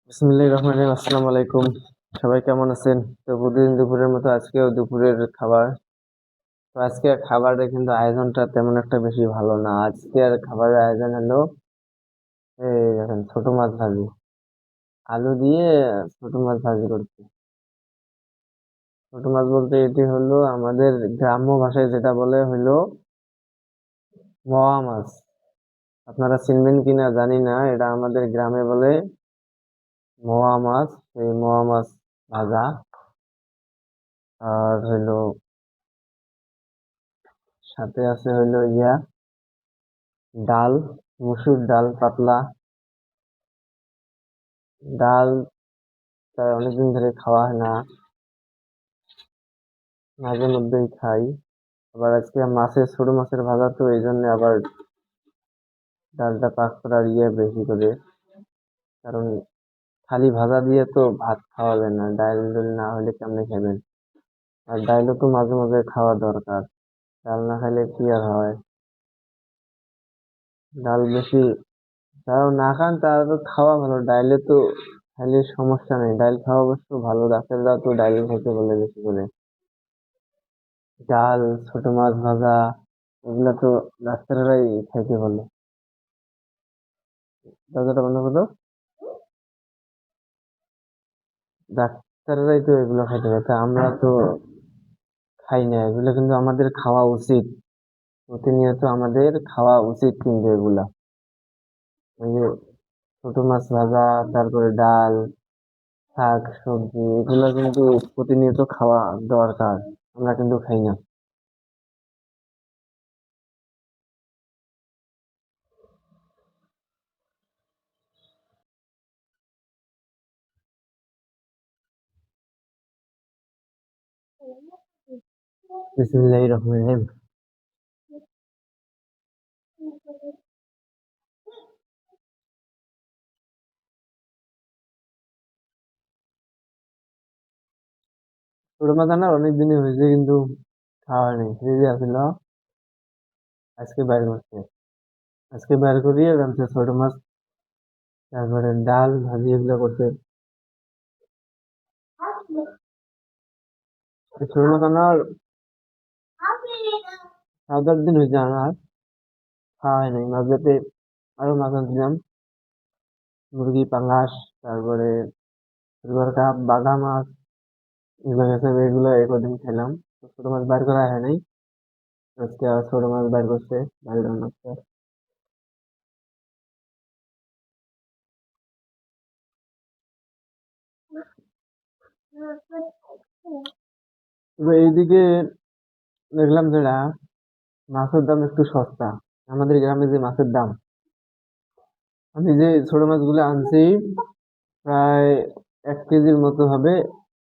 বিসমিল্লাহির রহমানির রহিম। আসসালামু আলাইকুম। সবাই কেমন আছেন? তো প্রতিদিন দুপুরের মতো আজকেও দুপুরের খাবার। তো আজকে খাবারের কিন্তু আয়োজনটা তেমন একটা বেশি ভালো না। আজকের খাবারের আয়োজন হলো এই দেখেন ছোট মাছ ভাজি, আলু দিয়ে ছোট মাছ ভাজি করছি। ছোট মাছ বলতে এটি হলো আমাদের গ্রাম্য ভাষায় যেটা বলে হলো মোয়া মাছ। আপনারা চিনবেন কিনা জানি না, এটা আমাদের গ্রামে বলে মোয়া মাছ। এই মোয়া মাছ ভাজা আর হইলো সাথে আছে হইলো ডাল, মসুর ডাল পাতলা ডাল। তাই অনেকদিন ধরে খাওয়া হয় না, মাঝে মধ্যেই খাই। আবার আজকে ছোট মাছের ভাজা, তো এই জন্য আবার ডালটা পাক করার বেশি করে। কারণ খালি ভাজা দিয়ে তো ভাত খাওয়া যায় না, ডাল ডাল না হলে কেমনে খাবেন? আর ডালও তো মাঝে মাঝে খাওয়া দরকার, ডাল না খাইলে কি আর হয়? ডাল বেশি তাও না খান, তারও খাওয়া ভালো। ডাইলে তো খাইলে সমস্যা নেই, ডাল খাওয়া অবশ্য ভালো। ডাক্তাররা তো ডাইল খাইতে বলে বেশি করে। ডাল, ছোট মাছ ভাজা, এগুলা তো ডাক্তাররাই খাইতে বলে। দরজাটা বন্ধ করো। ডাক্তাররাই তো এগুলো খাইতে বলে, তা আমরা তো খাই না। এগুলো কিন্তু আমাদের খাওয়া উচিত, প্রতিনিয়ত আমাদের খাওয়া উচিত কিন্তু এগুলা। ওই যে ছোট মাছ ভাজা, তারপরে ডাল, শাক সবজি, এগুলো কিন্তু প্রতিনিয়ত খাওয়া দরকার। আমরা কিন্তু খাই না। বিসমিল্লাহির রহমানির রহিম। ছোট মাছ আনার অনেক দিনই হয়েছে, কিন্তু খাওয়া হয়নি। ফ্রিজে আছিল, আজকে বাইর করছে। আজকে বাইর করিয়ে রাখছে ছোট মাছ, তারপরে ডাল ভাজি এগুলো করছে। এই ছোট মাছ আনার 7-8 দিন হয়েছে আনার, খাওয়া হয় নাই। মাঝরাতে আরো মাছ আনছিলাম, মুরগি পাঙ্গাস, তারপরে সিলভার কাপ, বাগা মাছ, এগুলো গেছে। এগুলো একদিন খেলাম। তো ছোট মাছ বাইর করা হয় নাই, আজকে আবার ছোট মাছ বাইর করছে, ডাল রান্না করছে। তবে এইদিকে দেখলাম যেটা মাছের দাম একটু সস্তা। আমাদের গ্রামে যে মাছের দাম, আমি যে ছোট মাছগুলো আনছি প্রায় 1 কেজির মতো হবে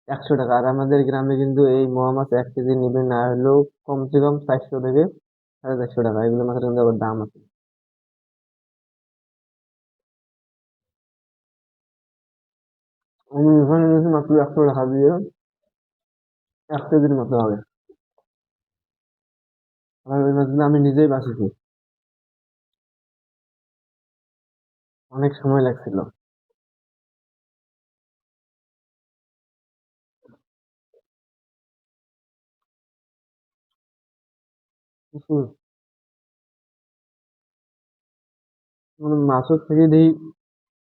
100 টাকা। আর আমাদের গ্রামে কিন্তু এই মোয়া মাছ 1 কেজি নিবে না হলেও কমসে কম 400 থেকে 450 টাকা। এগুলো মাছের কিন্তু আবার দাম আছে। আমি এখানে নিয়েছি মাত্র 100 টাকা দিয়ে, 1 কেজির মতো হবে। আর ওই মাছগুলো আমি নিজেই বাছিছি, অনেক সময় লাগছিল। হুম, মানে মাছও থেকে দিই,